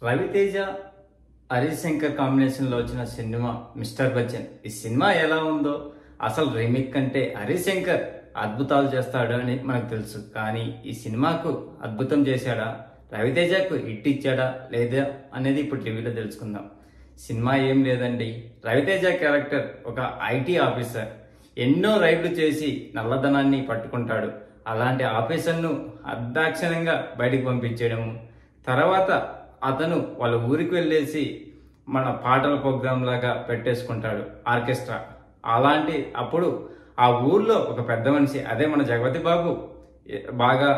Raviteja Harish Shankar combination లో వచ్చిన cinema mister Bachchan. ఈ సినిమా ఎలా ఉందో, అసలు రీమేక్ కంటే హరీష్ శంకర్ అద్భుతాలు చేస్తాడు అని మనకు తెలుసు. కానీ ఈ సినిమాకు అద్భుతం చేశాడా, రవితేజకు హిట్ ఇచ్చాడా లేదా అనేది ఇప్పుడు టీవీలో తెలుసుకుందాం. సినిమా ఏం లేదండి, రవితేజ క్యారెక్టర్ ఒక ఐటీ ఆఫీసర్. ఎన్నో రైడ్లు చేసి నల్లధనాన్ని పట్టుకుంటాడు. అలాంటి ఆఫీసర్ను అర్ధాక్షణంగా బయటికి పంపించేయడము, తర్వాత అతను వాళ్ళ ఊరికి వెళ్ళేసి మన పాటల ప్రోగ్రామ్ లాగా పెట్టేసుకుంటాడు, ఆర్కెస్ట్రా. అప్పుడు ఆ ఊర్లో ఒక పెద్ద మనిషి, అదే మన జగపతి బాబు, బాగా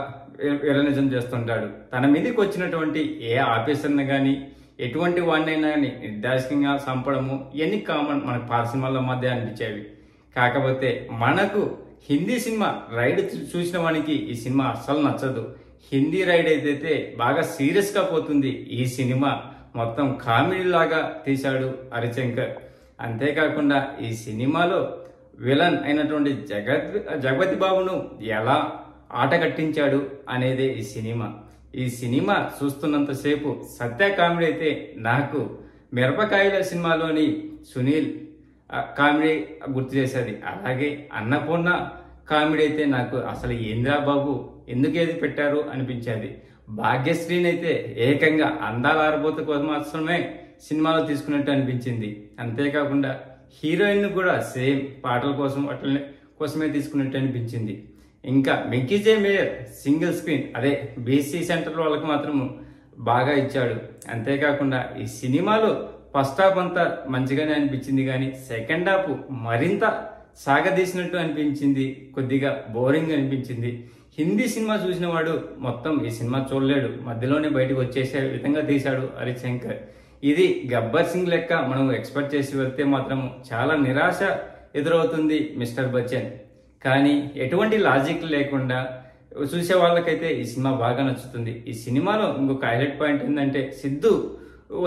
విలనిజం చేస్తుంటాడు. తన మీదకి వచ్చినటువంటి ఏ ఆఫీసర్ని కానీ ఎటువంటి వాడినైనా కానీ నిర్దాక్షిణ్యంగా చంపడము, ఇవన్నీ కామన్ మనకు పాత సినిమాల మధ్య అనిపించేవి. కాకపోతే మనకు హిందీ సినిమా రైడ్ చూసిన వానికి ఈ సినిమా అస్సలు నచ్చదు. హిందీ రైడ్ అయితే బాగా సీరియస్ గా పోతుంది. ఈ సినిమా మొత్తం కామెడీ లాగా తీశాడు హరిశంకర్. అంతేకాకుండా ఈ సినిమాలో విలన్ అయినటువంటి జగపతి బాబును ఎలా ఆట కట్టించాడు అనేదే ఈ సినిమా. ఈ సినిమా చూస్తున్నంతసేపు సత్య కామెడీ అయితే నాకు మిరపకాయల సినిమాలోని సునీల్ కామెడీ గుర్తు చేసేది. అలాగే అన్నపూర్ణ కామెడీ అయితే నాకు అసలు ఏంద్రా బాబు ఎందుకు ఏది పెట్టారు అనిపించేది. భాగ్యశ్రీని అయితే ఏకంగా అందాల ఆరబోత కోసం మాత్రమే సినిమాలో తీసుకున్నట్టు అనిపించింది. అంతేకాకుండా హీరోయిన్ కూడా సేమ్ పాటల కోసం అట్లనే కోసమే తీసుకున్నట్టు అనిపించింది. ఇంకా మిక్కీజే మేయర్ సింగిల్ స్క్రీన్, అదే బీసీ సెంటర్ వాళ్ళకి మాత్రం బాగా ఇచ్చాడు. అంతేకాకుండా ఈ సినిమాలో ఫస్ట్ హాఫ్ అంతా మంచిగానే అనిపించింది, కానీ సెకండ్ హాఫ్ మరింత సాగదీసినట్టు అనిపించింది, కొద్దిగా బోరింగ్ అనిపించింది. హిందీ సినిమా చూసిన వాడు మొత్తం ఈ సినిమా చూడలేడు, మధ్యలోనే బయటకు వచ్చేసే విధంగా తీశాడు హరీష్ శంకర్. ఇది గబ్బర్ సింగ్ లెక్క మనం ఎక్స్పెక్ట్ చేసి వెళ్తే మాత్రం చాలా నిరాశ ఎదురవుతుంది మిస్టర్ బచ్చన్. కానీ ఎటువంటి లాజిక్ లేకుండా చూసే వాళ్ళకైతే ఈ సినిమా బాగా నచ్చుతుంది. ఈ సినిమాలో ఇంకొక హైలైట్ పాయింట్ ఏంటంటే సిద్ధు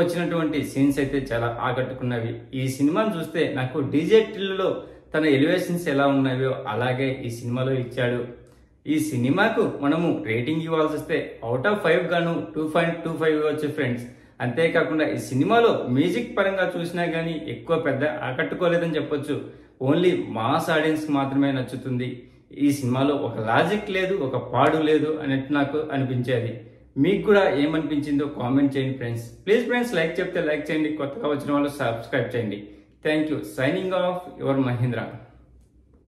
వచ్చినటువంటి సీన్స్ అయితే చాలా ఆకట్టుకున్నవి. ఈ సినిమాను చూస్తే నాకు డీజే టిల్లులో తన ఎలివేషన్స్ ఎలా ఉన్నాయో అలాగే ఈ సినిమాలో ఇచ్చాడు. ఈ సినిమాకు మనము రేటింగ్ ఇవ్వాల్సి వస్తే అవుట్ ఆఫ్ 5 గాను 2.25 ఇవ్వచ్చు ఫ్రెండ్స్. అంతేకాకుండా ఈ సినిమాలో మ్యూజిక్ పరంగా చూసినా కానీ ఎక్కువ పెద్ద ఆకట్టుకోలేదని చెప్పొచ్చు. ఓన్లీ మాస్ ఆడియన్స్ మాత్రమే నచ్చుతుంది. ఈ సినిమాలో ఒక లాజిక్ లేదు, ఒక పాడు లేదు అన్నట్టు నాకు అనిపించేది. మీకు కూడా ఏమనిపించిందో కామెంట్ చేయండి ఫ్రెండ్స్. ప్లీజ్ ఫ్రెండ్స్, లైక్ చెప్తే లైక్ చేయండి, కొత్తగా వచ్చిన వాళ్ళు సబ్స్క్రైబ్ చేయండి. Thank you. Signing off your Mahindra.